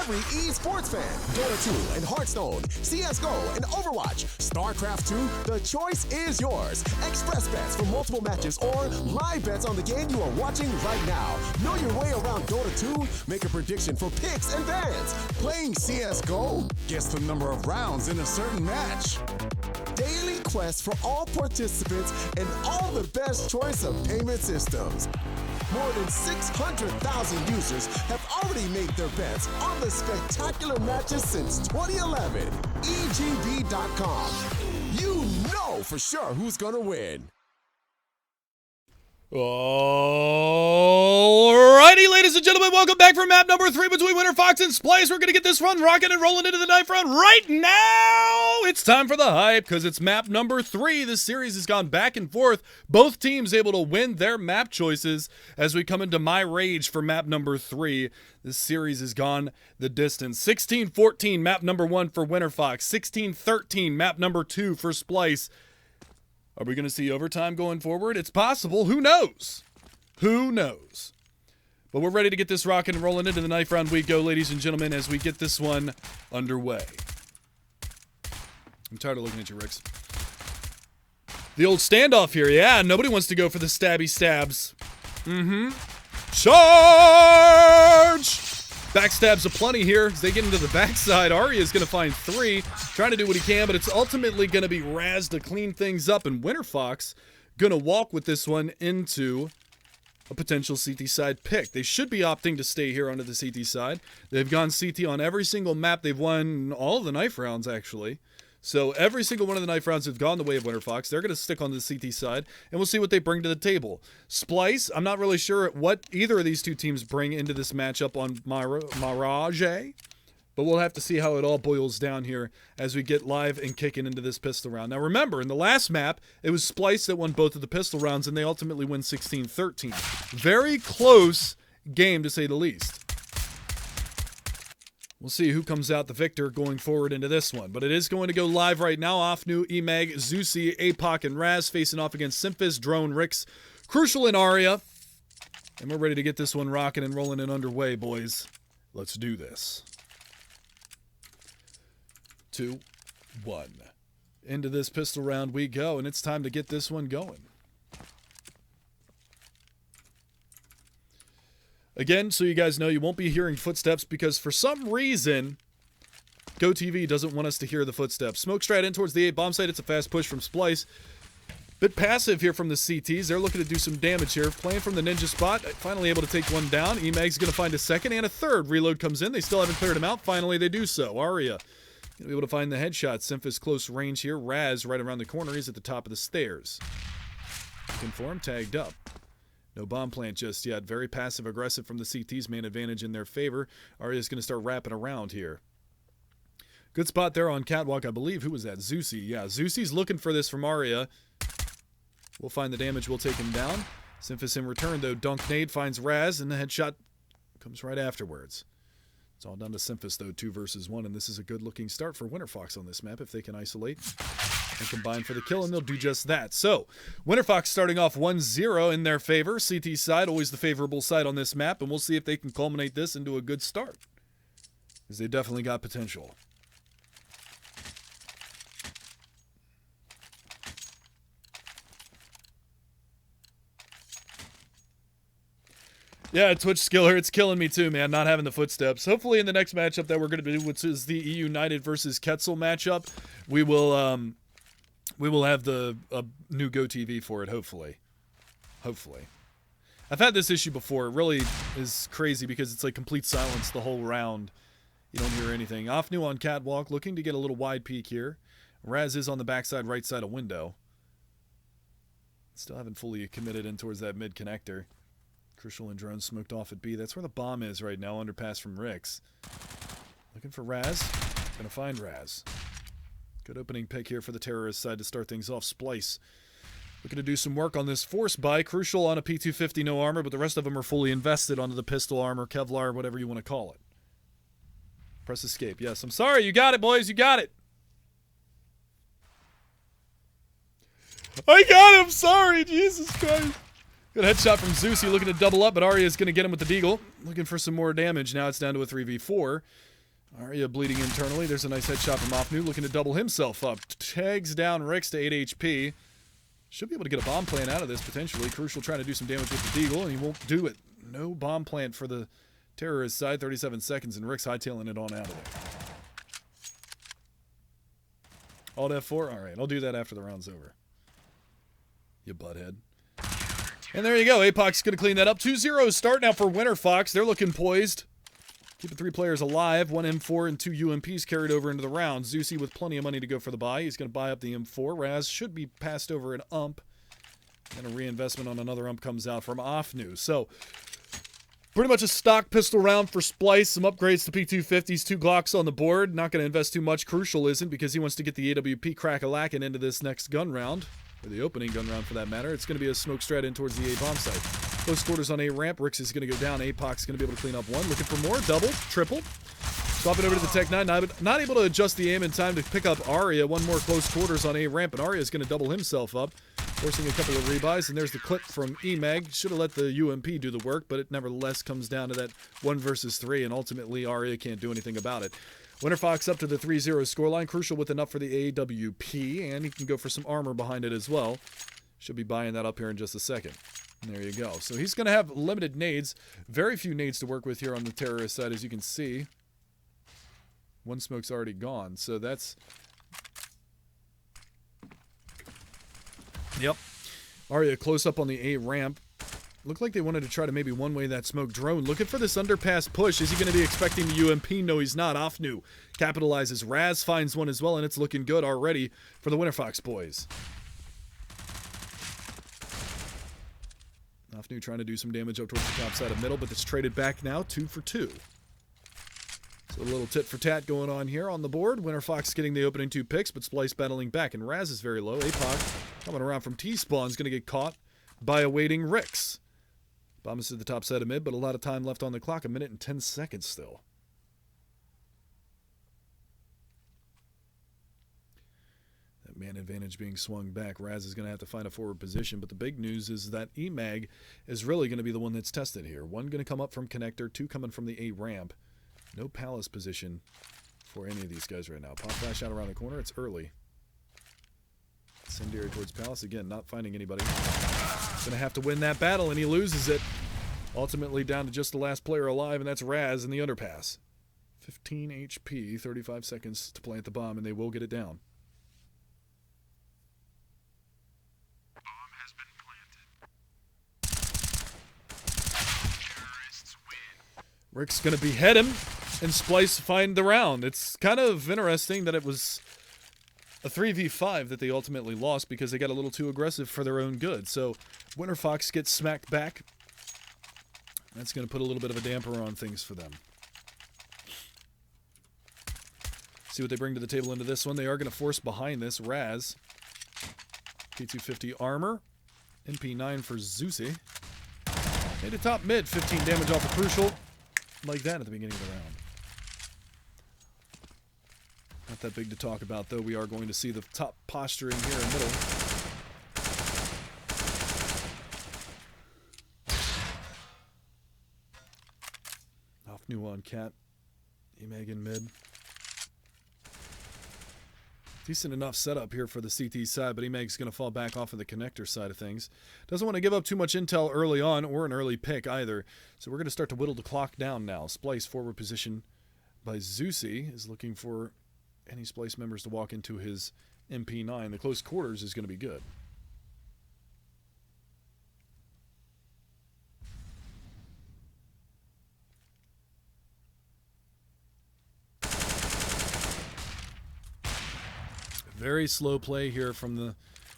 every esports fan. Dota 2 and Hearthstone, CSGO and Overwatch, StarCraft 2, the choice is yours. Express bets for multiple matches or live bets on the game you are watching right now. Know your way around Dota 2? Make a prediction for picks and bans. Playing CSGO? Guess the number of rounds in a certain match. Daily quests for all participants and all the best choice of payment systems. More than 600,000 users have already made their bets on the spectacular matches since 2011. EGB.com. You know for sure who's gonna win. Alrighty, ladies and gentlemen, welcome back for map number 3 between Winterfox and Splyce. We're going to get this run rocking and rolling into the 9th round right now. It's time for the hype because it's map number 3. This series has gone back and forth. Both teams able to win their map choices as we come into My Rage for map number 3. This series has gone the distance. 16-14, map number 1 for Winterfox. 16-13, map number 2 for Splyce. Are we going to see overtime going forward? It's possible. Who knows? Who knows? But we're ready to get this rocking and rolling into the 9th round. We go, ladies and gentlemen, as we get this one underway. I'm tired of looking at you, Ricks. The old standoff here. Yeah, nobody wants to go for the stabby stabs. Charge! Backstabs aplenty here as they get into the backside. Arya is going to find 3, trying to do what he can, but it's ultimately going to be Raz to clean things up, and Winterfox going to walk with this one into a potential CT side pick. They should be opting to stay here onto the CT side. They've gone CT on every single map. They've won all of the knife rounds, actually. So every single one of the knife rounds have gone the way of Winterfox. They're going to stick on the CT side, and we'll see what they bring to the table. Splyce, I'm not really sure what either of these two teams bring into this matchup on Mirage, but we'll have to see how it all boils down here as we get live and kicking into this pistol round. Now remember, in the last map, it was Splyce that won both of the pistol rounds, and they ultimately win 16-13. Very close game, to say the least. We'll see who comes out the victor going forward into this one. But it is going to go live right now. Offnu, Emag, Zusi, Apoc, and Raz facing off against Simphis, Drone, Rix, Crucial, and Arya. And we're ready to get this one rocking and rolling and underway, boys. Let's do this. 2, 1. Into this pistol round we go, and it's time to get this one going. Again, so you guys know, you won't be hearing footsteps because for some reason, GoTV doesn't want us to hear the footsteps. Smoke straight in towards the 8 bomb site. It's a fast push from Splyce. Bit passive here from the CTs. They're looking to do some damage here. Playing from the ninja spot. Finally able to take one down. Emag's going to find a second and a third. Reload comes in. They still haven't cleared him out. Finally, they do so. Arya going to be able to find the headshot. Simphis close range here. Raz right around the corner. He's at the top of the stairs. Looking for him. Tagged up. No bomb plant just yet. Very passive-aggressive from the CT's, main advantage in their favor. Arya's going to start wrapping around here. Good spot there on Catwalk, I believe. Who was that? Zusi. Yeah, Zusi's looking for this from Arya. We'll find the damage. We'll take him down. Simphis in return, though. Dunk nade finds Raz, and the headshot comes right afterwards. It's all down to Simphis, though, 2 versus 1, and this is a good-looking start for Winterfox on this map if they can isolate and combine for the kill, and they'll do just that. So, Winterfox starting off 1-0 in their favor. CT side, always the favorable side on this map, and we'll see if they can culminate this into a good start, because they definitely got potential. Yeah, Twitch skiller, it's killing me too, man, not having the footsteps. Hopefully in the next matchup that we're going to do, which is the E United versus Quetzal matchup, we will have the new GoTV for it, hopefully. Hopefully. I've had this issue before. It really is crazy because it's like complete silence the whole round. You don't hear anything. Offnu on Catwalk, looking to get a little wide peek here. Raz is on the backside right side of window. Still haven't fully committed in towards that mid connector. Crucial and Drone smoked off at B. That's where the bomb is right now, underpass from Rix. Looking for Raz. Gonna find Raz. Good opening pick here for the terrorist side to start things off. Splyce looking to do some work on this force buy. Crucial on a P250, no armor, but the rest of them are fully invested onto the pistol armor, Kevlar, whatever you want to call it. Press escape. Yes, I'm sorry. You got it, boys. You got it. I got him. Sorry. Jesus Christ. Good headshot from Zusi looking to double up, but Arya is going to get him with the deagle. Looking for some more damage. Now it's down to a 3v4. Arya bleeding internally. There's a nice headshot from Offnu, looking to double himself up. Tags down Rix to 8 HP. Should be able to get a bomb plant out of this, potentially. Crucial trying to do some damage with the Deagle, and he won't do it. No bomb plant for the terrorist side. 37 seconds, and Rix hightailing it on out of there. Alt F4? Alright, I'll do that after the round's over. You butthead. And there you go. APOC's going to clean that up. 2-0 start now for Winterfox. They're looking poised. Keeping 3 players alive. 1 M4 and 2 UMPs carried over into the round. Zeusy with plenty of money to go for the buy. He's going to buy up the M4. Raz should be passed over an ump. And a reinvestment on another ump comes out from Offnu. So, pretty much a stock pistol round for Splyce. Some upgrades to P250s. 2 Glocks on the board. Not going to invest too much. Crucial isn't, because he wants to get the AWP crack-a-lackin' into this next gun round. Or the opening gun round for that matter. It's going to be a smoke strat in towards the A bomb site. Close quarters on A ramp. Rix is going to go down. APOC's going to be able to clean up 1. Looking for more. Double. Triple. Swapping over to the Tech 9. Not able to adjust the aim in time to pick up Arya. 1 more close quarters on A ramp. And Arya is going to double himself up. Forcing a couple of rebuys. And there's the clip from EMAG. Should have let the UMP do the work. But it nevertheless comes down to that 1 versus 3. And ultimately Arya can't do anything about it. Winterfox up to the 3-0 scoreline. Crucial with enough for the AWP. And he can go for some armor behind it as well. Should be buying that up here in just a second. And there you go. So he's going to have limited nades. Very few nades to work with here on the terrorist side, as you can see. 1 smoke's already gone. So that's... Yep. Arya close up on the A ramp. Looked like they wanted to try to maybe one-way that smoke drone. Looking for this underpass push. Is he going to be expecting the UMP? No, he's not. Offnu capitalizes. Raz finds one as well, and it's looking good already for the Winterfox boys. Offnu trying to do some damage up towards the top side of middle, but it's traded back now, 2 for 2. So a little tit for tat going on here on the board. Winterfox getting the opening 2 picks, but Splyce battling back, and Raz is very low. APOC coming around from T-spawn is going to get caught by a waiting Rix. Bomb is to the top side of mid, but a lot of time left on the clock. 1 minute and 10 seconds still. That man advantage being swung back. Raz is going to have to find a forward position, but the big news is that EMAG is really going to be the one that's tested here. 1 going to come up from connector, 2 coming from the A ramp. No palace position for any of these guys right now. Pop flash out around the corner. It's early. Incendiary towards palace. Again, not finding anybody. Going to have to win that battle, and he loses it. Ultimately down to just the last player alive, and that's Raz in the underpass. 15 HP, 35 seconds to plant the bomb, and they will get it down. Bomb has been planted. Terrorists win. Rick's going to behead him, and Splyce find the round. It's kind of interesting that it was a 3v5 that they ultimately lost because they got a little too aggressive for their own good. So Winterfox gets smacked back. That's going to put a little bit of a damper on things for them. See what they bring to the table into this one. They are going to force behind this. Raz. P250 armor. MP9 for Zeusy. Made it top mid. 15 damage off of Crucial. Like that at the beginning of the round. Not that big to talk about, though. We are going to see the top posturing here in middle. Offnu on cat. EMAG in mid. Decent enough setup here for the CT side, but EMAG's going to fall back off of the connector side of things. Doesn't want to give up too much intel early on, or an early pick either. So we're going to start to whittle the clock down now. Splyce forward position by Zeusy is looking for any Splyce members to walk into his MP9. The close quarters is going to be good. Very slow play here from the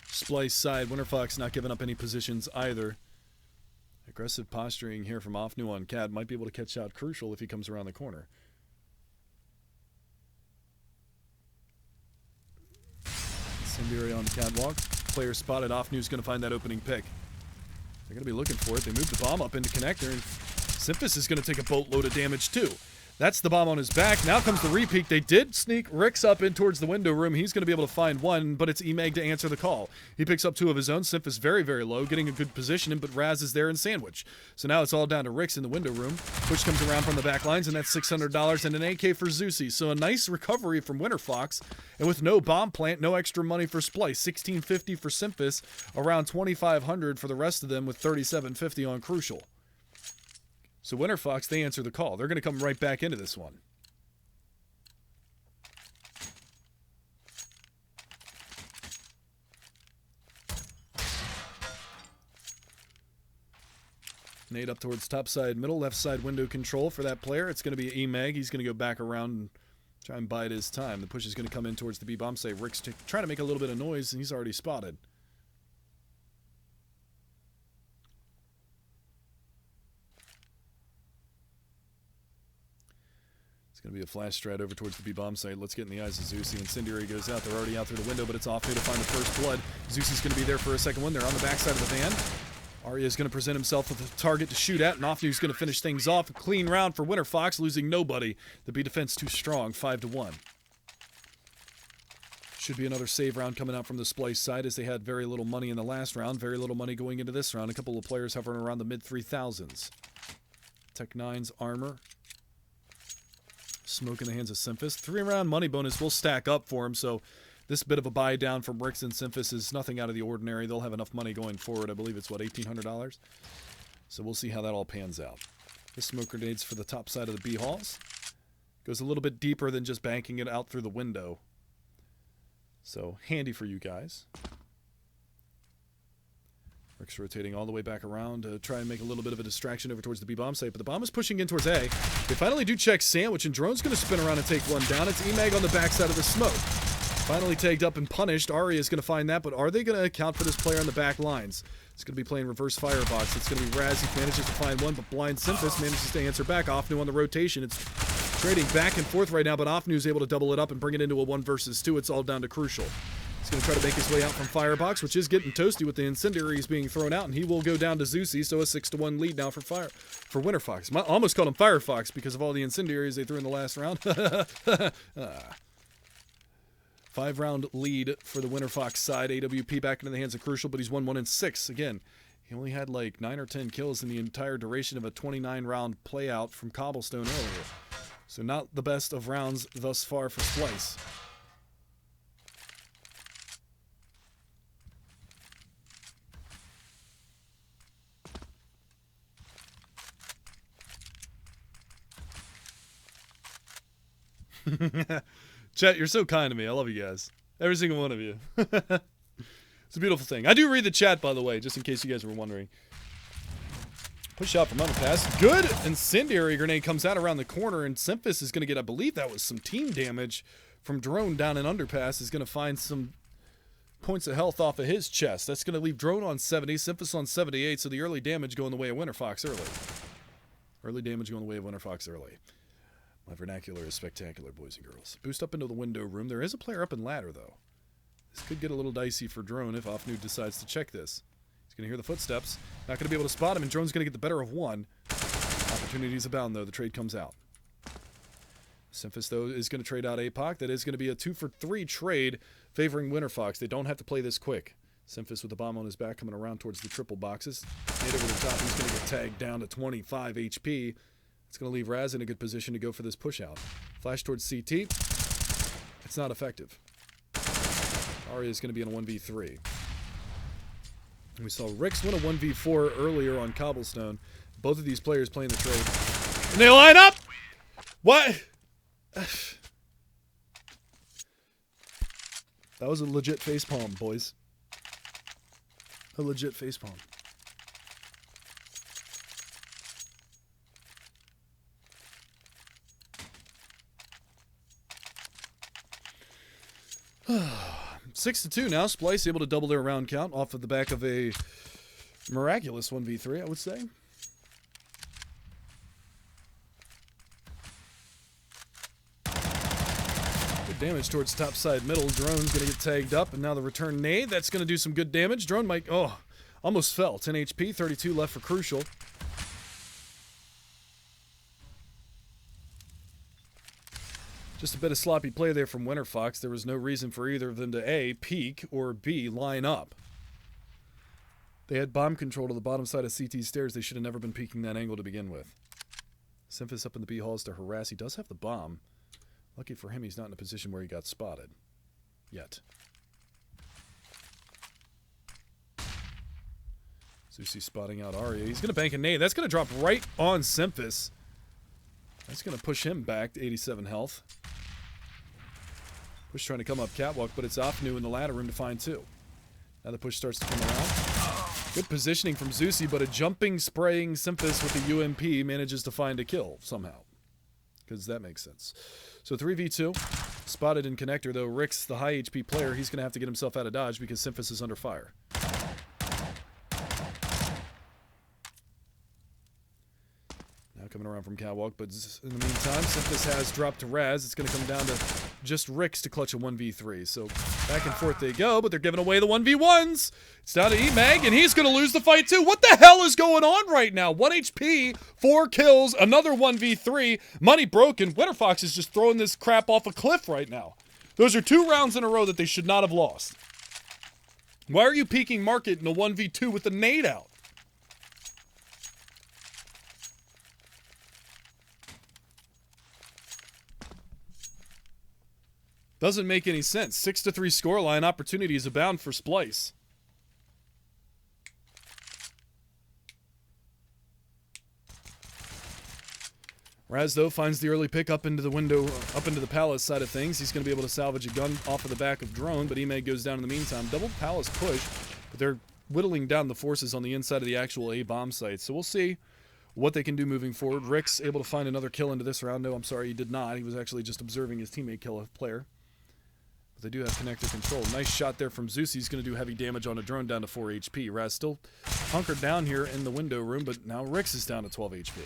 Splyce side. Winterfox not giving up any positions either. Aggressive posturing here from Offnu on Cat. Might be able to catch out Crucial if he comes around the corner. Incendiary on the catwalk. Player spotted. Offnu's going to find that opening pick. They're going to be looking for it. They move the bomb up into connector, and Simphus is going to take a boatload of damage too. That's the bomb on his back. Now comes the repeat. They did sneak Rix up in towards the window room. He's going to be able to find one, but it's Emeg to answer the call. He picks up two of his own. Simp is very, very low, getting a good position in, but Raz is there in sandwich. So now it's all down to Rix in the window room. Push comes around from the back lines, and that's $600 and an AK for Zeusy. So a nice recovery from Winterfox, and with no bomb plant, no extra money for Splyce. $1,650 for Simpus, around $2,500 for the rest of them with $3,750 on Crucial. So Winterfox, they answer the call. They're going to come right back into this one. Nade up towards top side, middle, left side window control for that player. It's going to be Emeg. He's going to go back around and try and bide his time. The push is going to come in towards the B-bomb site. Rick's trying to make a little bit of noise, and he's already spotted. Going to be a flash strat over towards the B-bomb site. Let's get in the eyes of Zeusy. Incendiary goes out. They're already out through the window, but it's off to find the first blood. Zeusy's going to be there for a second one. They're on the backside of the van. Arya is going to present himself with a target to shoot at, and Offnu's going to finish things off. A clean round for Winterfox, losing nobody. The B defense too strong, 5-1. Should be another save round coming out from the Splyce side, as they had very little money in the last round. Very little money going into this round. A couple of players hovering around the mid-3000s. Tech 9's armor. Smoke in the hands of Simphus. 3-round money bonus will stack up for him, so this bit of a buy down from Rix and Simphus is nothing out of the ordinary. They'll have enough money going forward. I believe it's, what, $1,800? So we'll see how that all pans out. The smoke grenades for the top side of the B halls. Goes a little bit deeper than just banking it out through the window. So handy for you guys. Rick's rotating all the way back around to try and make a little bit of a distraction over towards the B-bomb site, but the bomb is pushing in towards A. They finally do check Sandwich, and Drone's going to spin around and take one down. It's Emeg on the backside of the smoke. Finally tagged up and punished. Arya is going to find that, but are they going to account for this player on the back lines? It's going to be playing reverse firebox. It's going to be Raz. He manages to find one, but Blind Simphus manages to answer back. Offnu on the rotation. It's trading back and forth right now, but Offnu is able to double it up and bring it into a 1 versus 2. It's all down to Crucial. He's going to try to make his way out from Firebox, which is getting toasty with the incendiaries being thrown out, and he will go down to Zeusy, so a 6-1 lead now for Winterfox. I almost called him Firefox because of all the incendiaries they threw in the last round. 5-round lead for the Winterfox side. AWP back into the hands of Crucial, but he's 1-1-6. Again, he only had like 9 or 10 kills in the entire duration of a 29-round playout from Cobblestone earlier. So not the best of rounds thus far for Splyce. Chat, you're so kind to me. I love you guys. Every single one of you. It's a beautiful thing. I do read the chat, by the way, just in case you guys were wondering. Push out from underpass. Good incendiary grenade comes out around the corner, and Simphus is going to get, I believe that was some team damage from Drone down in underpass. Is going to find some points of health off of his chest. That's going to leave Drone on 70, Simphus on 78, so the early damage going the way of Winterfox early. Early damage going the way of Winterfox early. My vernacular is spectacular, boys and girls. Boost up into the window room. There is a player up in ladder, though. This could get a little dicey for Drone if Offnu decides to check this. He's going to hear the footsteps. Not going to be able to spot him, and Drone's going to get the better of one. Opportunities abound, though. The trade comes out. Simphus, though, is going to trade out APOC. That is going to be a 2-for-3 trade favoring Winterfox. They don't have to play this quick. Simphus with the bomb on his back coming around towards the triple boxes. Made over the top. He's going to get tagged down to 25 HP. It's going to leave Raz in a good position to go for this push out. Flash towards CT. It's not effective. Arya is going to be in a 1v3. We saw Rix win a 1v4 earlier on Cobblestone. Both of these players playing the trade. And they line up! What? That was a legit facepalm, boys. A legit facepalm. Six to 2 now. Splyce able to double their round count off of the back of a miraculous 1v3, I would say. Good damage towards top side middle. Drone's going to get tagged up, and now the return nade. That's going to do some good damage. Drone might, almost fell. 10 HP, 32 left for Crucial. Just a bit of sloppy play there from Winterfox. There was no reason for either of them to A, peek, or B, line up. They had bomb control to the bottom side of CT stairs. They should have never been peeking that angle to begin with. Simphis up in the B halls to harass. He does have the bomb. Lucky for him, he's not in a position where he got spotted. Yet. Zusi spotting out Arya. He's going to bank a nade. That's going to drop right on Simphis. That's going to push him back to 87 health. Push trying to come up catwalk, but it's Afnu in the ladder room to find two. Now the push starts to come around. Good positioning from Zusi, but a jumping, spraying Simphis with the UMP manages to find a kill somehow. Because that makes sense. So 3v2. Spotted in connector, though. Rick's the high HP player. He's going to have to get himself out of dodge because Simphis is under fire. Now coming around from catwalk, but in the meantime, Simphis has dropped to Raz. It's going to come down to just Rick's to clutch a 1v3. So back and forth they go, but they're giving away the 1v1s. It's down to E-Mag, and he's going to lose the fight too. What the hell is going on right now? 1 HP, 4 kills, another 1v3. Money broken. Winterfox is just throwing this crap off a cliff right now. Those are 2 rounds in a row that they should not have lost. Why are you peeking market in a 1v2 with the nade out? Doesn't make any sense. 6-3 scoreline. Opportunities abound for Splyce. Raz, though, finds the early pick up into the window, up into the palace side of things. He's going to be able to salvage a gun off of the back of drone, but Emeg goes down in the meantime. Double palace push, but they're whittling down the forces on the inside of the actual A bomb site. So we'll see what they can do moving forward. Rick's able to find another kill into this round. No, I'm sorry, he did not. He was actually just observing his teammate kill a player. But they do have connector control. Nice shot there from Zeus. He's going to do heavy damage on a drone down to 4 HP. Raz still hunkered down here in the window room, but now Rick's is down to 12 HP.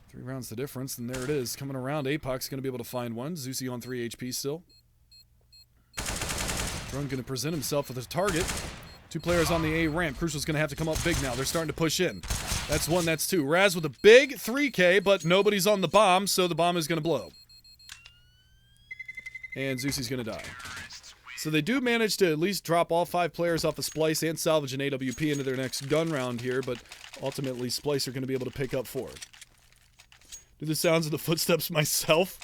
Three rounds the difference, and there it is. Coming around, Apoc's going to be able to find one. Zusi on 3 HP still. Drone going to present himself with a target. 2 players on the A ramp. Crucial's going to have to come up big now. They're starting to push in. That's 1, that's 2. Raz with a big 3K, but nobody's on the bomb, so the bomb is going to blow. And Zusi's going to die. So they do manage to at least drop all 5 players off of Splyce and salvage an AWP into their next gun round here, but ultimately Splyce are going to be able to pick up 4. Do the sounds of the footsteps myself.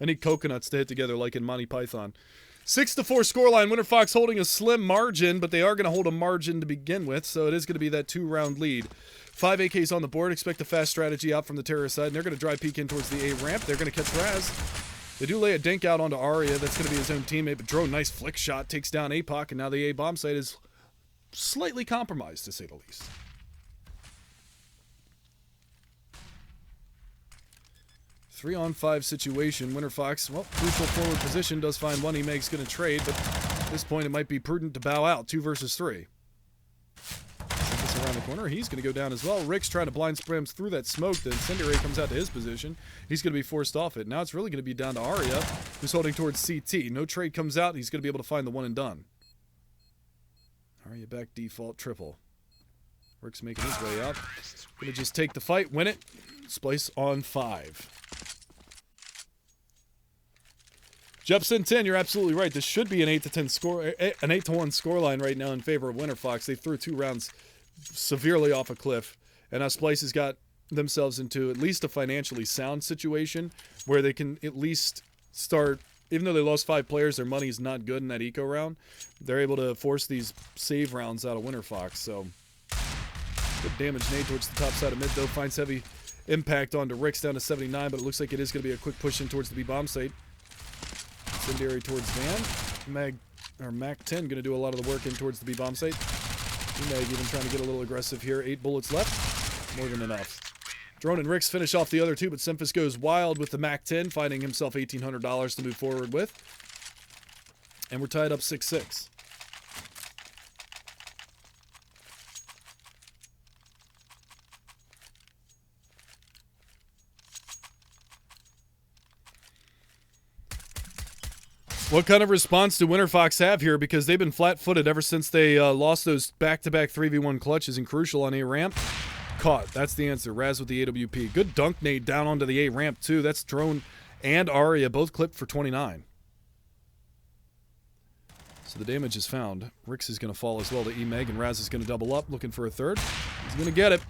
I need coconuts to hit together like in Monty Python. 6-4 scoreline. Winterfox holding a slim margin, but they are going to hold a margin to begin with, so it is going to be that 2-round lead. 5 AKs on the board. Expect a fast strategy out from the terror side, and they're going to dry peek in towards the A ramp. They're going to catch Raz. They do lay a dink out onto Arya. That's going to be his own teammate, but Drone, nice flick shot, takes down Apoc, and now the A bomb site is slightly compromised, to say the least. 3-on-5 situation. Winterfox, well, crucial forward position, does find one. He makes going to trade, but at this point it might be prudent to bow out. 2 versus 3. This around the corner. He's going to go down as well. Rick's trying to blind spray him through that smoke. The incendiary comes out to his position. He's going to be forced off it. Now it's really going to be down to Arya, who's holding towards CT. No trade comes out. He's going to be able to find the one and done. Arya back default triple. Rick's making his way out. Going to just take the fight, win it. Splyce on 5. Jepson 10, you're absolutely right. This should be an 8-10 score, an 8-1 scoreline right now in favor of Winterfox. They threw 2 rounds severely off a cliff, and now Splyce has got themselves into at least a financially sound situation where they can at least start. Even though they lost 5 players, their money is not good in that eco round. They're able to force these save rounds out of Winterfox. So good damage nade towards the top side of mid, though. Finds heavy impact onto Rick's down to 79, but it looks like it is going to be a quick push in towards the B bomb site. Incendiary towards Van. Mac 10 going to do a lot of the work in towards the B bomb site. Meg even trying to get a little aggressive here. 8 bullets left. More than enough. Drone and Ricks finish off the other 2, but Simphis goes wild with the Mac 10, finding himself $1,800 to move forward with. And we're tied up 6-6. What kind of response do Winterfox have here? Because they've been flat-footed ever since they lost those back-to-back 3v1 clutches and Crucial on A ramp. Caught. That's the answer. Raz with the AWP. Good dunk nade down onto the A ramp, too. That's Drone and Aria both clipped for 29. So the damage is found. Rix is going to fall as well to E-Meg, and Raz is going to double up, looking for a third. He's going to get it.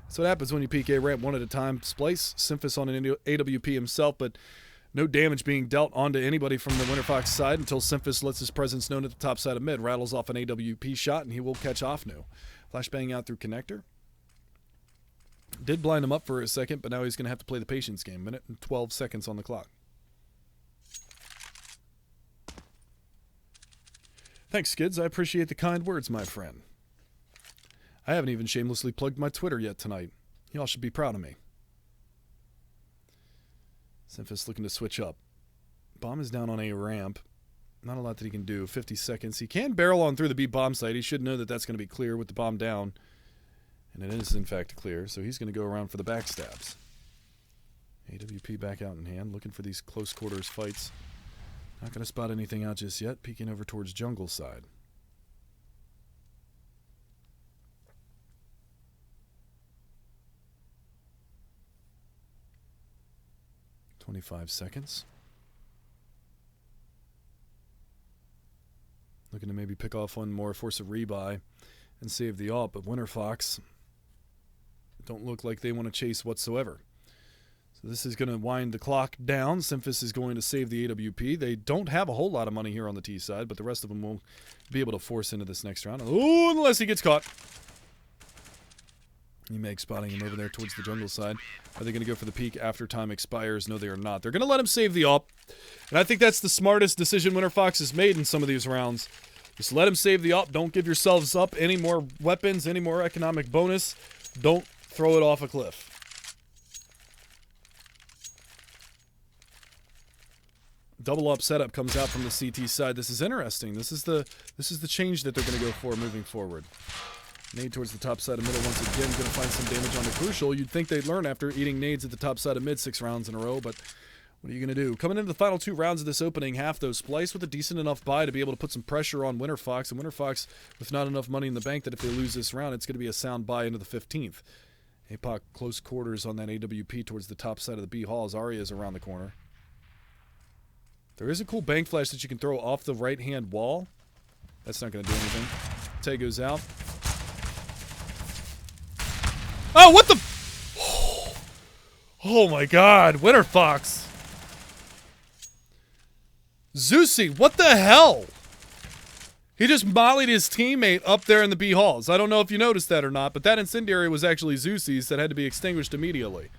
That's what happens when you peek A ramp one at a time. Splyce, Symphus on an AWP himself, but no damage being dealt onto anybody from the Winterfox side until Symphus lets his presence known at the top side of mid. Rattles off an AWP shot, and he will catch Offnu. Flashbang out through connector. Did blind him up for a second, but now he's going to have to play the patience game. Minute and 12 seconds on the clock. Thanks, Skids. I appreciate the kind words, my friend. I haven't even shamelessly plugged my Twitter yet tonight. Y'all should be proud of me. Symphus looking to switch up. Bomb is down on A ramp. Not a lot that he can do. 50 seconds. He can barrel on through the B bomb site. He should know that that's going to be clear with the bomb down. And it is, in fact, clear. So he's going to go around for the backstabs. AWP back out in hand. Looking for these close quarters fights. Not going to spot anything out just yet. Peeking over towards jungle side. .25 seconds. Looking to maybe pick off one more, force a rebuy, and save the ult, but Winterfox don't look like they want to chase whatsoever. So this is going to wind the clock down. Symphus is going to save the AWP. They don't have a whole lot of money here on the T side, but the rest of them will be able to force into this next round. Oh, unless he gets caught. E-Meg spotting him over there towards the jungle side. Are they going to go for the peak after time expires? No, they are not. They're going to let him save the AWP. And I think that's the smartest decision Winterfox has made in some of these rounds. Just let him save the AWP. Don't give yourselves up any more weapons, any more economic bonus. Don't throw it off a cliff. Double up setup comes out from the CT side. This is interesting. This is the change that they're going to go for moving forward. Nade towards the top side of middle once again. Going to find some damage on the Crucial. You'd think they'd learn after eating nades at the top side of mid 6 rounds in a row, but what are you going to do? Coming into the final 2 rounds of this opening half, though, Splyce with a decent enough buy to be able to put some pressure on Winterfox, and Winterfox with not enough money in the bank that if they lose this round, it's going to be a sound buy into the 15th. APOC close quarters on that AWP towards the top side of the B hall as Arya is around the corner. There is a cool bank flash that you can throw off the right-hand wall. That's not going to do anything. Tay goes out. Oh, what the? Oh my God, Winterfox. Zeusy, what the hell? He just mollied his teammate up there in the B halls. I don't know if you noticed that or not, but that incendiary was actually Zeusy's that had to be extinguished immediately.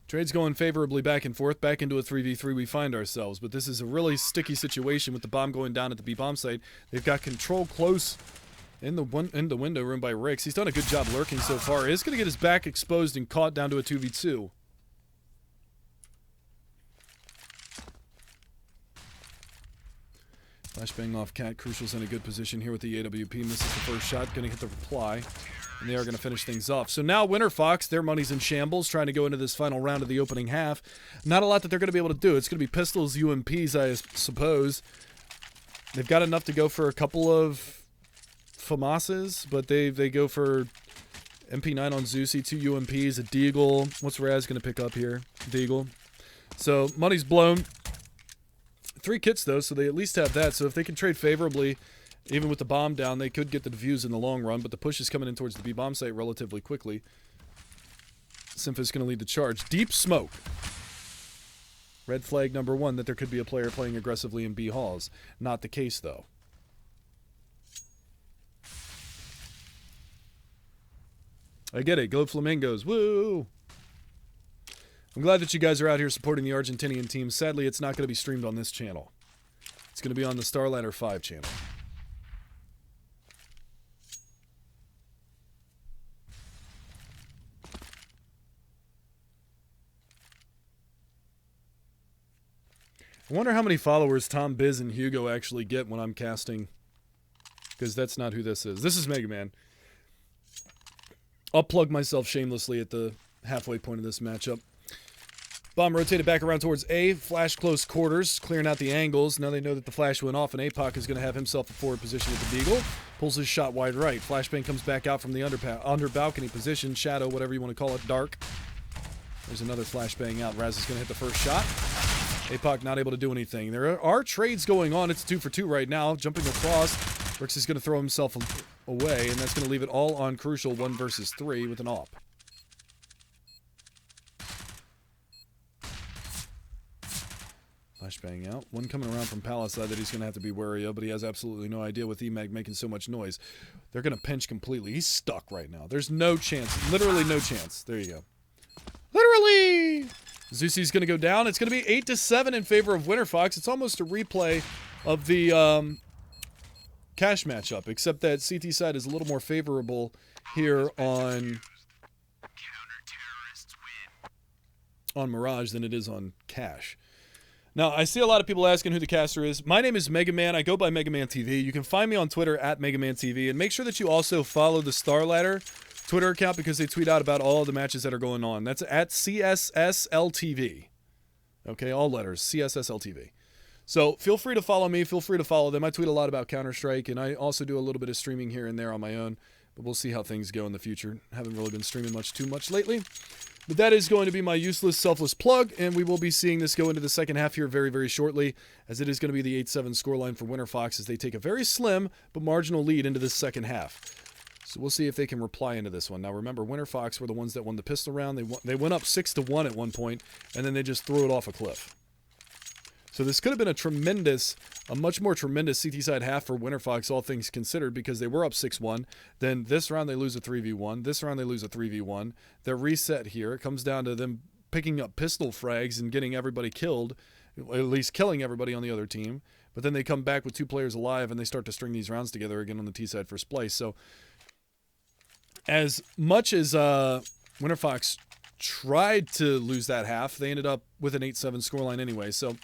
Trade's going favorably back and forth, back into a 3v3 we find ourselves, but this is a really sticky situation with the bomb going down at the B bomb site. They've got control close in the window room by Rix. He's done a good job lurking so far. He is going to get his back exposed and caught down to a 2v2. Flashbang off Cat. Crucial's in a good position here with the AWP. Misses the first shot. Going to hit the reply. And they are going to finish things off. So now Winterfox, their money's in shambles, trying to go into this final round of the opening half. Not a lot that they're going to be able to do. It's going to be pistols, UMPs, I suppose. They've got enough to go for a couple of FAMASs, but they go for MP9 on Zeusy, 2 UMPs, a Deagle. What's Raz going to pick up here? Deagle. So money's blown. 3 kits, though, so they at least have that. So if they can trade favorably, even with the bomb down, they could get the defuse in the long run, but the push is coming in towards the B bomb site relatively quickly. Symphus going to lead the charge. Deep smoke. Red flag number 1 that there could be a player playing aggressively in B halls. Not the case, though. I get it. Go Flamingos. Woo! I'm glad that you guys are out here supporting the Argentinian team. Sadly, it's not going to be streamed on this channel. It's going to be on the Starladder 5 channel. I wonder how many followers Tom, Biz, and Hugo actually get when I'm casting. Because that's not who this is. This is Mega Man. I'll plug myself shamelessly at the halfway point of this matchup. Bomb rotated back around towards A. Flash close quarters, clearing out the angles. Now they know that the flash went off, and APOC is going to have himself a forward position with the Beagle. Pulls his shot wide right. Flashbang comes back out from the under balcony position. Shadow, whatever you want to call it, dark. There's another flashbang out. Raz is going to hit the first shot. APOC not able to do anything. There are trades going on. It's 2 for 2 right now. Jumping across. Rix is going to throw himself away, and that's going to leave it all on Crucial 1 versus 3 with an AWP. Flashbang out. One coming around from Palisade that he's going to have to be wary of, but he has absolutely no idea with EMAG making so much noise. They're going to pinch completely. He's stuck right now. There's no chance. Literally no chance. There you go. Literally! Zusi's going to go down. It's going to be 8-7 in favor of Winterfox. It's almost a replay of the cash matchup, except that CT side is a little more favorable here on Mirage than it is on cash. Now, I see a lot of people asking who the caster is. My name is Mega Man. I go by Mega Man TV. You can find me on Twitter at Mega Man TV, and make sure that you also follow the Starladder Twitter account because they tweet out about all the matches that are going on. That's at CSSLTV. Okay, all letters, CSSLTV. So feel free to follow me. Feel free to follow them. I tweet a lot about Counter-Strike, and I also do a little bit of streaming here and there on my own. But we'll see how things go in the future. Haven't really been streaming too much lately. But that is going to be my useless, selfless plug, and we will be seeing this go into the second half here very, very shortly, as it is going to be the 8-7 scoreline for Winterfox as they take a very slim but marginal lead into this second half. So we'll see if they can reply into this one. Now remember, Winterfox were the ones that won the pistol round. They went up 6-1 at one point, and then they just threw it off a cliff. So this could have been a much more tremendous CT side half for Winterfox, all things considered, because they were up 6-1. Then this round they lose a 3v1. This round they lose a 3v1. They're reset here. It comes down to them picking up pistol frags and getting everybody killed, at least killing everybody on the other team. But then they come back with 2 players alive, and they start to string these rounds together again on the T side for Splyce. So as much as Winterfox tried to lose that half, they ended up with an 8-7 scoreline anyway. So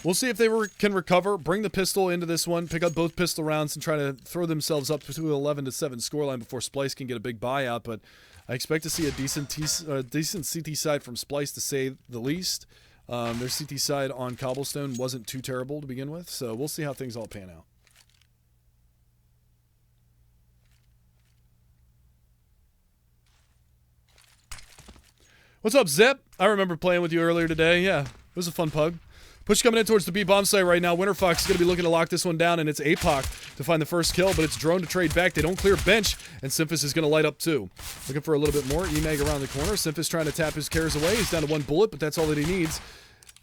we'll see if they can recover, bring the pistol into this one, pick up both pistol rounds, and try to throw themselves up to 11-7 scoreline before Splyce can get a big buyout. But I expect to see a decent CT side from Splyce, to say the least. Their CT side on Cobblestone wasn't too terrible to begin with, so we'll see how things all pan out. What's up, Zep? I remember playing with you earlier today. Yeah, it was a fun pug. Push coming in towards the B bomb site right now. Winterfox is going to be looking to lock this one down, and it's APOC to find the first kill, but it's Drone to trade back. They don't clear bench, and Simphis is going to light up too. Looking for a little bit more. EMAG around the corner. Simphis trying to tap his cares away. He's down to 1 bullet, but that's all that he needs.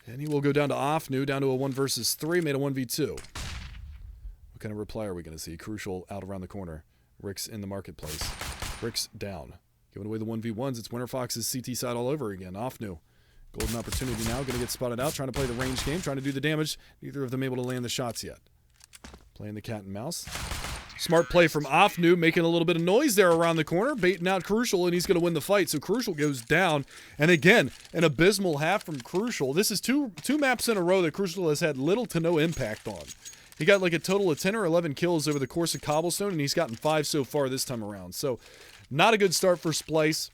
And he will go down to Offnu, down to a 1 versus 3, made a 1v2. What kind of reply are we going to see? Crucial out around the corner. Rick's in the marketplace. Rick's down. Giving away the 1v1s. It's Winterfox's CT side all over again. Offnu. Golden opportunity now. Going to get spotted out. Trying to play the range game. Trying to do the damage. Neither of them able to land the shots yet. Playing the cat and mouse. Smart play from Offnu. Making a little bit of noise there around the corner. Baiting out Crucial, and he's going to win the fight. So Crucial goes down. And again, an abysmal half from Crucial. This is two maps in a row that Crucial has had little to no impact on. He got like a total of 10 or 11 kills over the course of Cobblestone, and he's gotten 5 so far this time around. So not a good start for Splyce.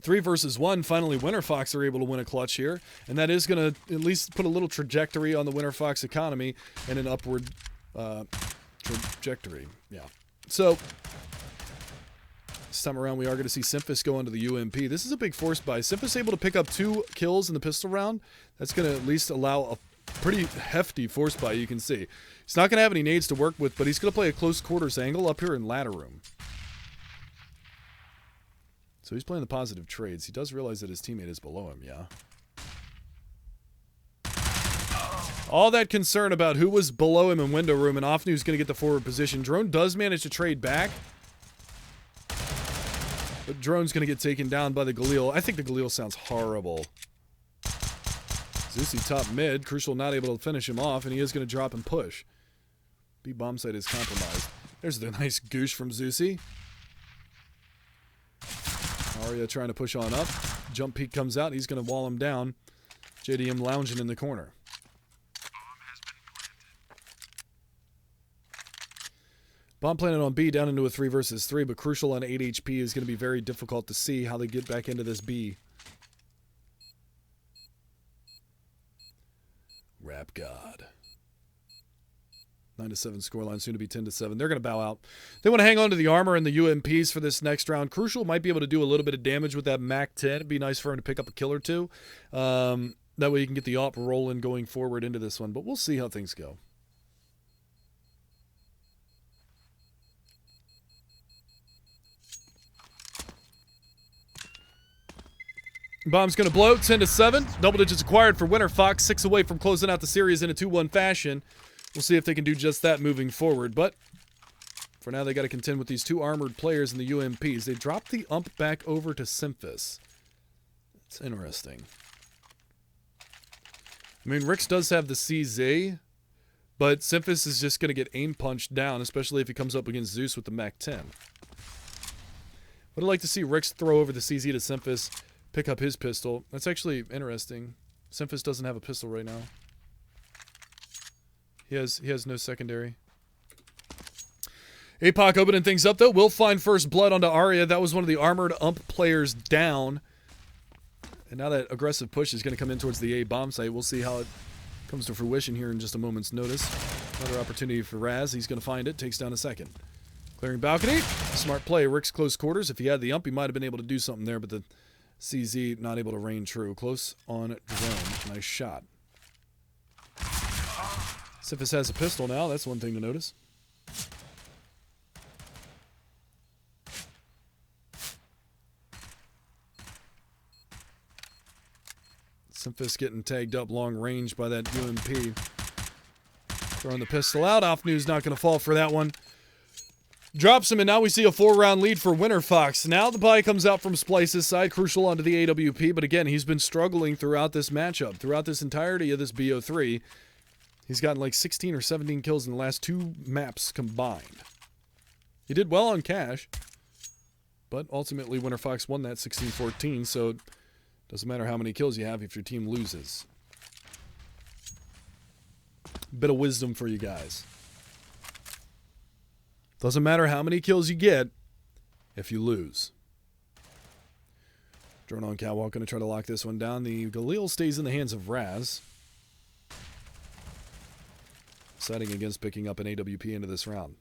3 versus 1. Finally, Winterfox are able to win a clutch here. And that is going to at least put a little trajectory on the Winterfox economy and an upward trajectory. Yeah. So this time around, we are going to see Simphis go into the UMP. This is a big force buy. Simphis able to pick up 2 kills in the pistol round. That's going to at least allow a pretty hefty force buy, you can see. He's not going to have any nades to work with, but he's going to play a close quarters angle up here in ladder room. So he's playing the positive trades. He does realize that his teammate is below him, yeah. All that concern about who was below him in window room, and Offnu's going to get the forward position. Drone does manage to trade back. But Drone's going to get taken down by the Galil. I think the Galil sounds horrible. Zusi top mid. Crucial not able to finish him off, and he is going to drop and push. B bomb site is compromised. There's the nice goosh from Zusi. Arya trying to push on up. Jump peek comes out. He's going to wall him down. JDM lounging in the corner. Bomb planted on B down into a 3 versus 3, but Crucial on 8 HP is going to be very difficult to see how they get back into this B. 9-7 scoreline, soon to be 10-7. They're going to bow out. They want to hang on to the armor and the UMPs for this next round. Crucial might be able to do a little bit of damage with that MAC-10. It'd be nice for him to pick up a kill or two. That way you can get the op rolling going forward into this one. But we'll see how things go. Bomb's going to blow, 10-7. Double digits acquired for Winterfox, 6 away from closing out the series in a 2-1 fashion. We'll see if they can do just that moving forward. But for now, they got to contend with these 2 armored players in the UMPs. They dropped the ump back over to Simphis. It's interesting. I mean, Rix does have the CZ, but Simphis is just going to get aim punched down, especially if he comes up against Zeus with the MAC-10. Would like to see Rix throw over the CZ to Simphis, pick up his pistol. That's actually interesting. Simphis doesn't have a pistol right now. He has no secondary. APOC opening things up, though. Will find first blood onto Arya. That was one of the armored ump players down. And now that aggressive push is going to come in towards the A bomb site. We'll see how it comes to fruition here in just a moment's notice. Another opportunity for Raz. He's going to find it. Takes down a second. Clearing balcony. Smart play. Rick's close quarters. If he had the ump, he might have been able to do something there, but the CZ not able to reign true. Close on drone. Nice shot. Simphis has a pistol now. That's one thing to notice. Simphis getting tagged up long range by that UMP. Throwing the pistol out. Offnew's not going to fall for that one. Drops him, and now we see a 4-round lead for Winterfox. Now the buy comes out from Splyce's side. Crucial onto the AWP, but again, he's been struggling throughout this matchup. Throughout this entirety of this BO3. He's gotten like 16 or 17 kills in the last 2 maps combined. He did well on cash, but ultimately Winterfox won that 16-14, so it doesn't matter how many kills you have if your team loses. Bit of wisdom for you guys. Doesn't matter how many kills you get if you lose. Drone on Catwalk going to try to lock this one down. The Galil stays in the hands of Raz. Deciding against picking up an AWP into this round.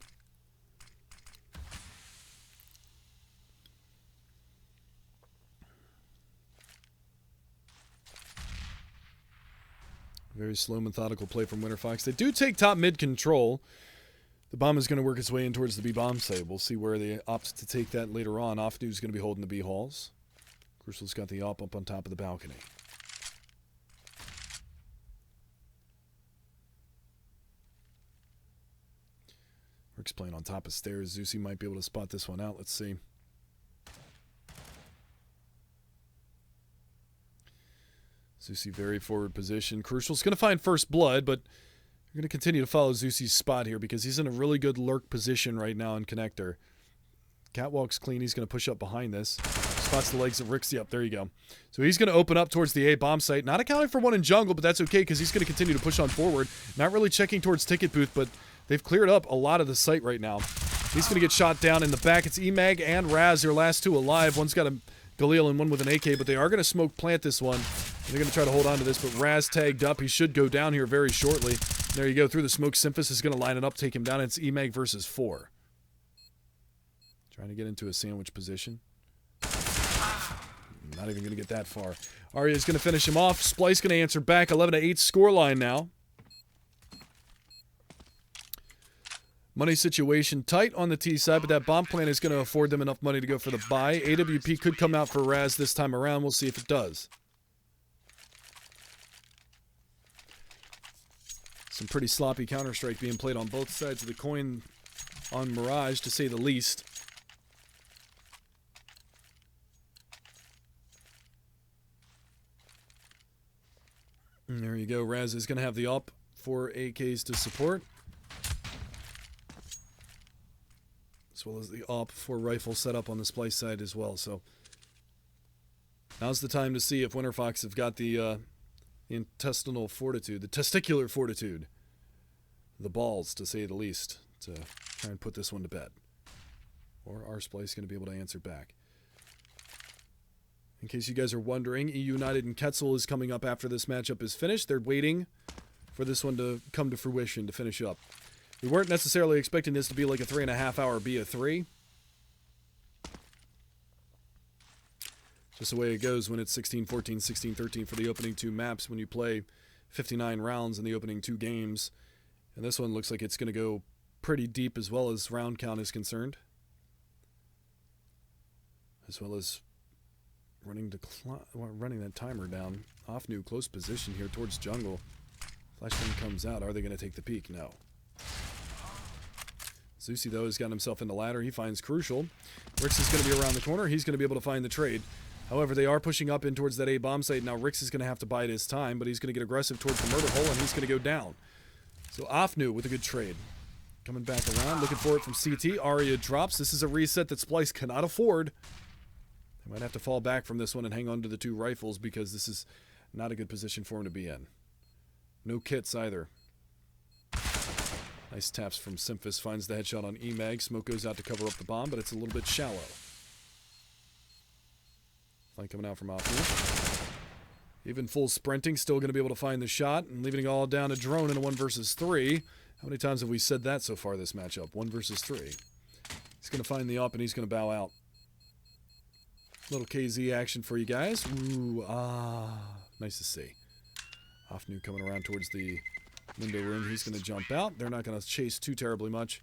Very slow, methodical play from Winterfox. They do take top mid control. The bomb is going to work its way in towards the B bomb site. We'll see where they opt to take that later on. Offnew's going to be holding the B halls. Crucial's got the op up on top of the balcony. Rick's playing on top of stairs. Zeusy might be able to spot this one out. Let's see. Zeusy very forward position. Crucial's going to find first blood, but you're going to continue to follow Zeusy's spot here because he's in a really good lurk position right now in connector. Catwalk's clean. He's going to push up behind this. Spots the legs of Rick's. Yep, there you go. So he's going to open up towards the A bomb site. Not accounting for one in jungle, but that's okay because he's going to continue to push on forward. Not really checking towards ticket booth, but they've cleared up a lot of the site right now. He's going to get shot down in the back. It's Emag and Raz, their last 2 alive. One's got a Galil and one with an AK, but they are going to smoke plant this one. They're going to try to hold on to this, but Raz tagged up. He should go down here very shortly. There you go. Through the smoke, Simphis is going to line it up, take him down. It's Emag versus 4. Trying to get into a sandwich position. Not even going to get that far. Arya's going to finish him off. Splyce going to answer back. 11-8 scoreline now. Money situation tight on the T side, but that bomb plant is going to afford them enough money to go for the buy. AWP could come out for Raz this time around. We'll see if it does. Some pretty sloppy Counter-Strike being played on both sides of the coin on Mirage, to say the least. And there you go. Raz is going to have the up for AKs to support, as well as the op for rifle set up on the Splyce side as well. So now's the time to see if Winterfox have got the intestinal fortitude, the testicular fortitude, the balls, to say the least, to try and put this one to bed. Or are Splyce going to be able to answer back? In case you guys are wondering, EU United and Quetzal is coming up after this matchup is finished. They're waiting for this one to come to fruition to finish up. We weren't necessarily expecting this to be like a 3.5 hour BO3. Just the way it goes when it's 16-14, 16-13 for the opening 2 maps when you play 59 rounds in the opening 2 games. And this one looks like it's going to go pretty deep as well as round count is concerned. As well as running that timer down. Off new close position here towards jungle. Flashbang comes out. Are they going to take the peek? No. Zusi, though, has gotten himself in the ladder. He finds Crucial. Rix is going to be around the corner. He's going to be able to find the trade. However, they are pushing up in towards that A bomb site. Now, Rix is going to have to bide his time, but he's going to get aggressive towards the murder hole, and he's going to go down. So, Afnu with a good trade. Coming back around, looking for it from CT. Arya drops. This is a reset that Splyce cannot afford. They might have to fall back from this one and hang on to the 2 rifles because this is not a good position for him to be in. No kits either. Nice taps from Simphis. Finds the headshot on Emag. Smoke goes out to cover up the bomb, but it's a little bit shallow. Flank coming out from Afnu. Even full sprinting, still going to be able to find the shot and leaving it all down to Drone in a 1 versus 3. How many times have we said that so far this matchup? 1 versus 3. He's going to find the up and he's going to bow out. Little KZ action for you guys. Ooh, nice to see. Afnu coming around towards the window room. He's going to jump out. They're not going to chase too terribly much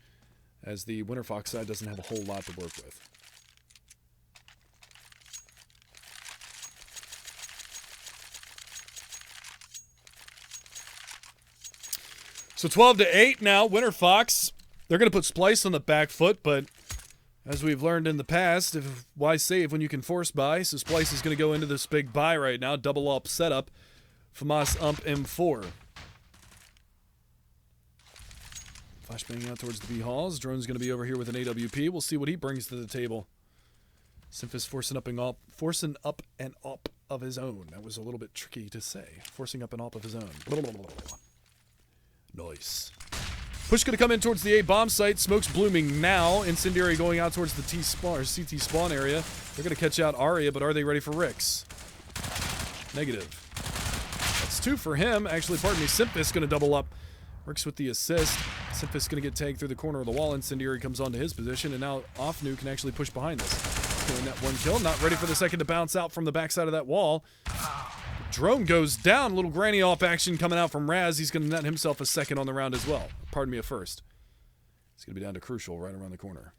as the Winterfox side doesn't have a whole lot to work with. So 12-8 now, Winterfox. They're going to put Splyce on the back foot, but as we've learned in the past, why save when you can force buy? So Splyce is going to go into this big buy right now, double up setup. FAMAS ump M4. Flashbang out towards the B halls. Drone's going to be over here with an AWP. We'll see what he brings to the table. Simphis forcing up and up of his own. That was a little bit tricky to say. Forcing up and up of his own. Blah, blah, blah, blah. Nice. Push going to come in towards the A bomb site. Smoke's blooming now. Incendiary going out towards the T spawn or CT spawn area. They're going to catch out Arya, but are they ready for Rix? Negative. That's 2 for him. Actually, pardon me. Simphis going to double up. Rix with the assist. Simphis going to get tagged through the corner of the wall. Incendiary comes onto his position, and now Afnu can actually push behind this. Doing that 1 kill. Not ready for the second to bounce out from the backside of that wall. Drone goes down. A little granny off action coming out from Raz. He's going to net himself a second on the round as well. Pardon me, a first. He's going to be down to Crucial right around the corner.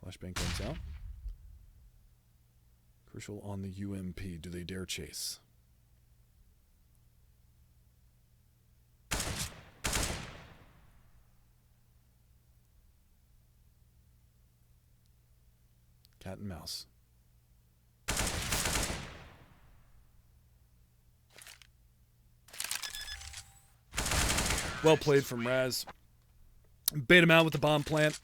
Flashbang comes out. Crucial on the UMP. Do they dare chase? Cat and mouse. Well played from Raz. Bait him out with the bomb plant.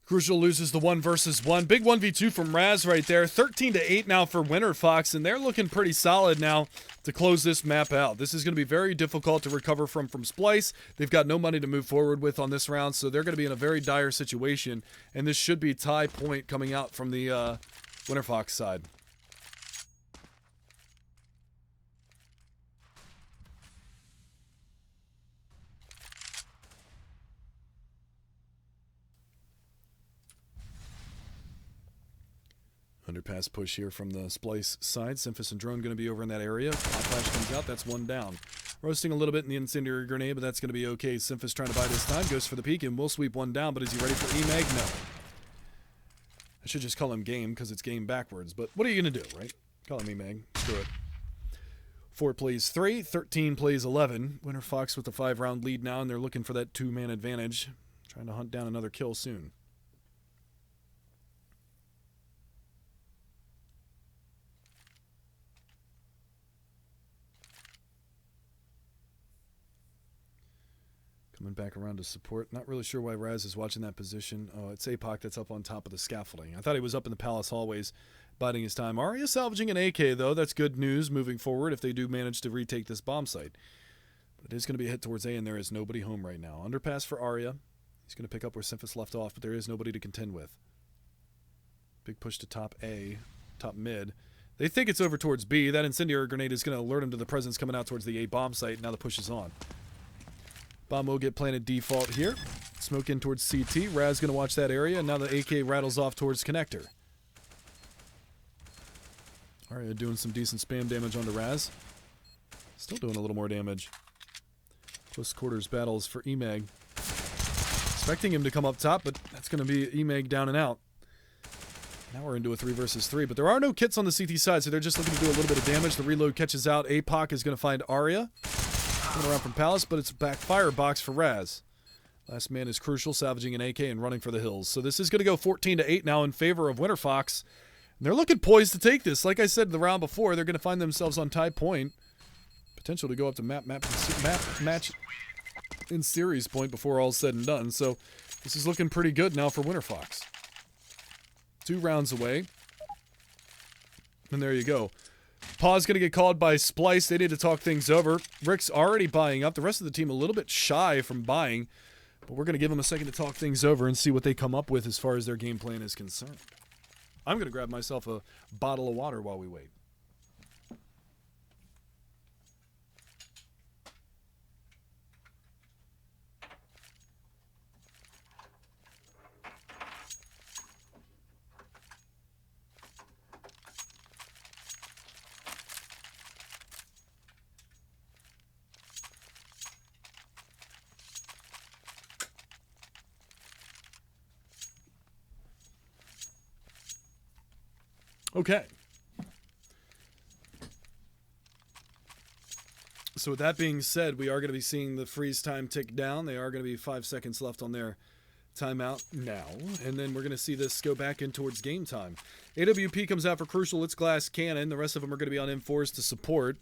Crucial loses the 1 versus 1. Big 1v2 from Raz right there. 13-8 now for Winterfox, and they're looking pretty solid now to close this map out. This is going to be very difficult to recover from Splyce. They've got no money to move forward with on this round, so they're going to be in a very dire situation, and this should be tie point coming out from the Winterfox side. Underpass push here from the Splyce side. Simphis and Drone going to be over in that area. Hot flash comes out. That's 1 down. Roasting a little bit in the incendiary grenade, but that's going to be okay. Simphis trying to bide his time. Goes for the peek and will sweep 1 down, but is he ready for Emag? No. I should just call him game because it's game backwards, but what are you going to do, right? Call him Emag. Screw it. 4 plays 3. 13 plays 11. Winterfox with the 5-round lead now, and they're looking for that 2-man advantage. Trying to hunt down another kill soon. Coming back around to support. Not really sure why Raz is watching that position. Oh, it's APOC that's up on top of the scaffolding. I thought he was up in the palace hallways biding his time. Arya salvaging an AK, though. That's good news moving forward if they do manage to retake this bomb site. But it is going to be a hit towards A, and there is nobody home right now. Underpass for Arya. He's going to pick up where Simphis left off, but there is nobody to contend with. Big push to top A, top mid. They think it's over towards B. That incendiary grenade is going to alert him to the presence coming out towards the A bomb site. Now the push is on. Bomb will get planted default here. Smoke in towards CT. Raz going to watch that area, and now the AK rattles off towards connector. Arya doing some decent spam damage onto Raz. Still doing a little more damage. Close quarters battles for Emag. Expecting him to come up top, but that's going to be Emag down and out. Now we're into a 3 versus 3, but there are no kits on the CT side, so they're just looking to do a little bit of damage. The reload catches out. APOC is going to find Arya. Coming around from Palace, but it's a backfire box for Raz. Last man is crucial, salvaging an AK and running for the hills. So this is going to go 14-8 now in favor of Winterfox. And they're looking poised to take this. Like I said the round before, they're going to find themselves on tie point. Potential to go up to match in series point before all's said and done. So this is looking pretty good now for Winterfox. 2 rounds away. And there you go. Paw's going to get called by Splyce. They need to talk things over. Rick's already buying up. The rest of the team a little bit shy from buying. But we're going to give them a second to talk things over and see what they come up with as far as their game plan is concerned. I'm going to grab myself a bottle of water while we wait. Okay. So with that being said, we are going to be seeing the freeze time tick down. They are going to be 5 seconds left on their timeout now. And then we're going to see this go back in towards game time. AWP comes out for Crucial. It's Glass Cannon. The rest of them are going to be on M4s to support.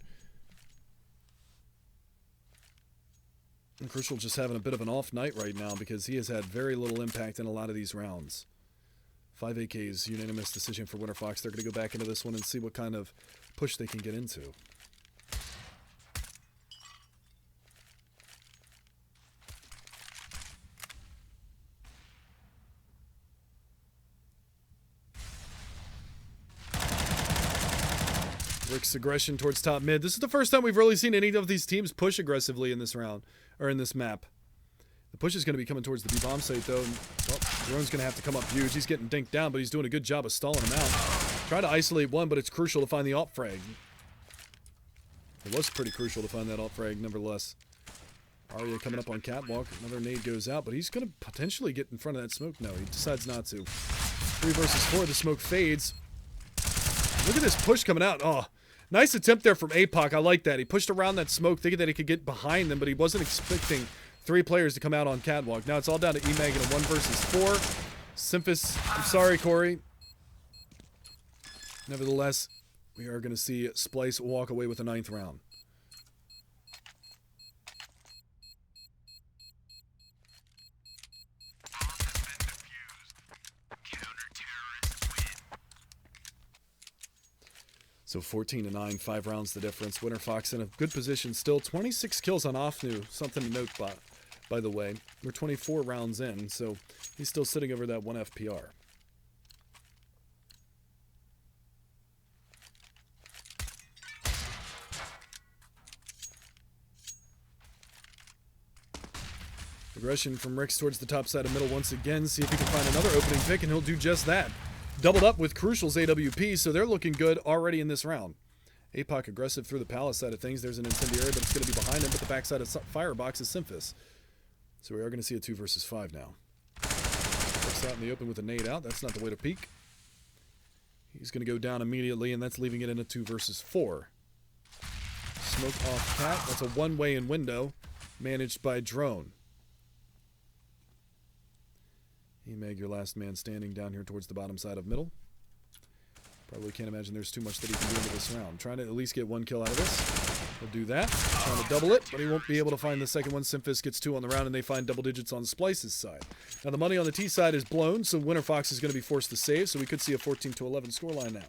And Crucial just having a bit of an off night right now because he has had very little impact in a lot of these rounds. 5 AKs, unanimous decision for Winterfox. They're going to go back into this one and see what kind of push they can get into. Rick's aggression towards top mid. This is the first time we've really seen any of these teams push aggressively in this round, or in this map. The push is going to be coming towards the B-bomb site, though. Well, Drone's going to have to come up huge. He's getting dinked down, but he's doing a good job of stalling him out. Trying to isolate one, but it's crucial to find the alt frag. It was pretty crucial to find that alt frag, nevertheless. Arya coming up on catwalk. Another nade goes out, but he's going to potentially get in front of that smoke. No, he decides not to. 3 versus 4. The smoke fades. Look at this push coming out. Oh, nice attempt there from APOC. I like that. He pushed around that smoke thinking that he could get behind them, but he wasn't expecting 3 players to come out on catwalk. Now it's all down to Emag in a 1 versus 4. Simphis, I'm sorry, Corey. Nevertheless, we are going to see Splyce walk away with the 9th round. So 14-9, 5 rounds the difference. Winterfox in a good position still. 26 kills on Ofnu. Something to note, by the way. We're 24 rounds in, so he's still sitting over that 1 FPR. Aggression from Rix towards the top side of middle once again. See if he can find another opening pick, and he'll do just that. Doubled up with Crucial's AWP, so they're looking good already in this round. APOC aggressive through the Palace side of things. There's an incendiary, but it's going to be behind him, but the backside of Firebox is Simphis. So we are going to see a 2 versus 5 now. Looks out in the open with a nade out. That's not the way to peek. He's going to go down immediately, and that's leaving it in a 2 versus 4. Smoke off cat. That's a one-way in window managed by Drone. Emag, your last man standing down here towards the bottom side of middle. Probably can't imagine there's too much that he can do into this round. Trying to at least get 1 kill out of this. He'll do that. Trying to double it, but he won't be able to find the second one. Simphis gets 2 on the round, and they find double digits on Splyce's side. Now the money on the T side is blown, so Winterfox is going to be forced to save, so we could see a 14-11 scoreline now.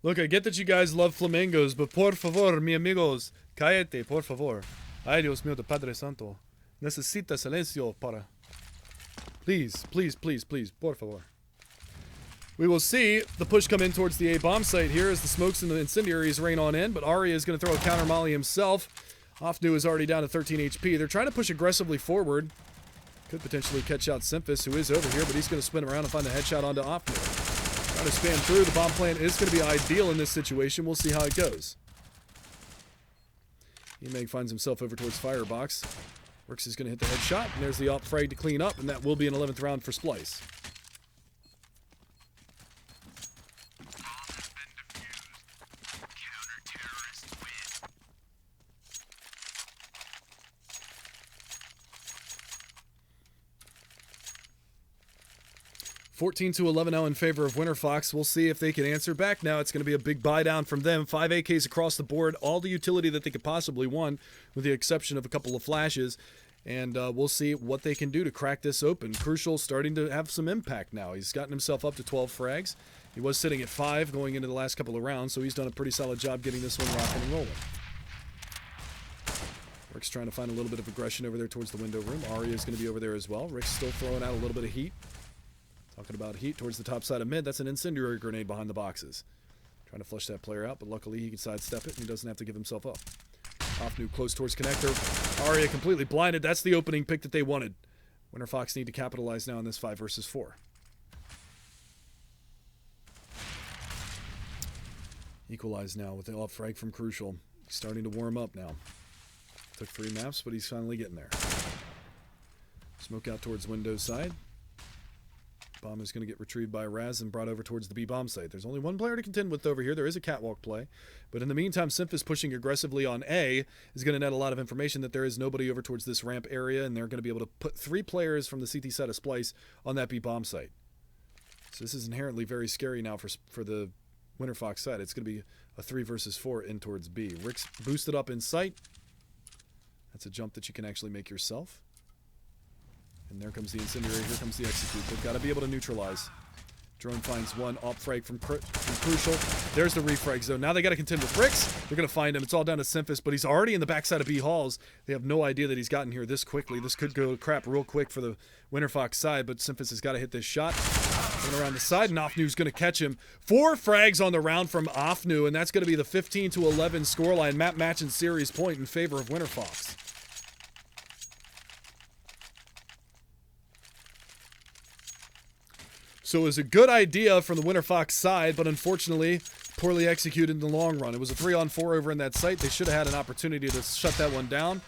Look, I get that you guys love flamingos, but por favor, mi amigos, cállate, por favor. Ay, Dios mío, de Padre Santo. Necesita silencio para... Please, please, please, please, por favor. We will see the push come in towards the A bomb site here as the smokes and the incendiaries rain on in, but Arya is going to throw a counter molly himself. Ofnu is already down to 13 HP. They're trying to push aggressively forward. Could potentially catch out Simphis, who is over here, but he's going to spin around and find a headshot onto Ofnu. Trying to span through. The bomb plant is going to be ideal in this situation. We'll see how it goes. Emeg finds himself over towards Firebox. Rix is going to hit the headshot, and there's the op frag to clean up, and that will be an 11th round for Splyce. Counter-terrorist win. 14-11 now in favor of Winterfox. We'll see if they can answer back now. It's going to be a big buy down from them. 5 AKs across the board, all the utility that they could possibly want, with the exception of a couple of flashes. And we'll see what they can do to crack this open. Crucial starting to have some impact now. He's gotten himself up to 12 frags. He was sitting at 5 going into the last couple of rounds, so he's done a pretty solid job getting this one rocking and rolling. Rick's trying to find a little bit of aggression over there towards the window room. Arya's going to be over there as well. Rick's still throwing out a little bit of heat. Talking about heat towards the top side of mid. That's an incendiary grenade behind the boxes. Trying to flush that player out, but luckily he can sidestep it and he doesn't have to give himself up. Ofnu close towards connector. Arya completely blinded. That's the opening pick that they wanted. Winterfox need to capitalize now on this 5 versus 4. Equalize now with the off frag from Crucial. He's starting to warm up now. Took 3 maps, but he's finally getting there. Smoke out towards window side. Bomb is going to get retrieved by Raz and brought over towards the B bomb site. There's only one player to contend with over here. There is a catwalk play. But in the meantime, Simphis pushing aggressively on A is going to net a lot of information that there is nobody over towards this ramp area, and they're going to be able to put 3 players from the CT side of Splyce on that B bomb site. So this is inherently very scary now for the Winterfox side. It's going to be a 3 versus 4 in towards B. Rick's boosted up in sight. That's a jump that you can actually make yourself. And there comes the incendiary, here comes the execute. They've got to be able to neutralize. Drone finds one op frag from Crucial. There's the refrag zone. Now they got to contend with Rix. They're going to find him. It's all down to Simphis, but he's already in the backside of B halls. They have no idea that he's gotten here this quickly. This could go crap real quick for the Winterfox side, but Simphis has got to hit this shot. Coming around the side, and Ofnu's going to catch him. 4 frags on the round from Ofnu, and that's going to be the 15-11 scoreline. Map match and series point in favor of Winterfox. So it was a good idea from the Winterfox side, but unfortunately, poorly executed in the long run. It was a 3-on-4 over in that site. They should have had an opportunity to shut that one down,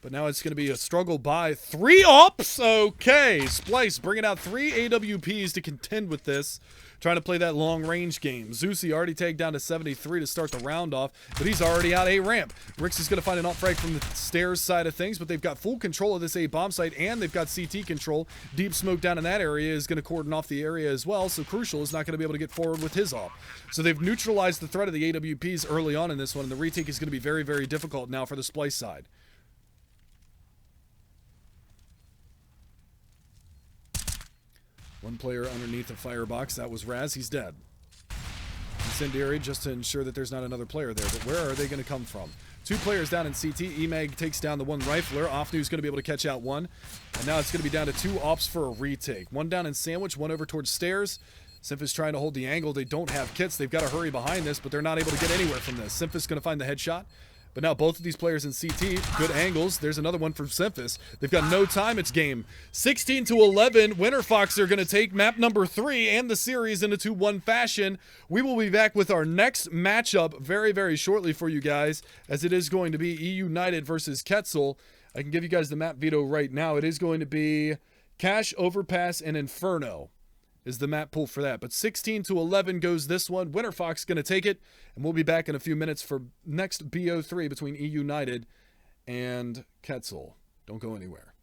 but now it's going to be a struggle by 3 ops. Okay, Splyce bringing out 3 AWPs to contend with this, trying to play that long-range game. Zeusy already tagged down to 73 to start the round off, but he's already out A ramp. Rix is going to find an op frag from the stairs side of things, but they've got full control of this A bomb site, and they've got CT control. Deep smoke down in that area is going to cordon off the area as well, so Crucial is not going to be able to get forward with his op. So they've neutralized the threat of the AWPs early on in this one, and the retake is going to be very, very difficult now for the Splyce side. One player underneath the firebox. That was Raz. He's dead. Incendiary just to ensure that there's not another player there. But where are they going to come from? 2 players down in CT. Emeg takes down the 1 rifler. Ofnu's going to be able to catch out 1. And now it's going to be down to 2 ops for a retake. 1 down in Sandwich, 1 over towards stairs. Simphis trying to hold the angle. They don't have kits. They've got to hurry behind this, but they're not able to get anywhere from this. Simphis going to find the headshot. But now both of these players in CT, good angles. There's another one from Simphis. They've got no time. It's game 16-11. Winterfox are going to take map number 3 and the series in a 2-1 fashion. We will be back with our next matchup very, very shortly for you guys, as it is going to be E United versus Quetzal. I can give you guys the map veto right now. It is going to be Cache, Overpass, and Inferno is the map pool for that. But 16-11 goes this one. Winterfox going to take it, and we'll be back in a few minutes for next BO3 between E United and Quetzal. Don't go anywhere.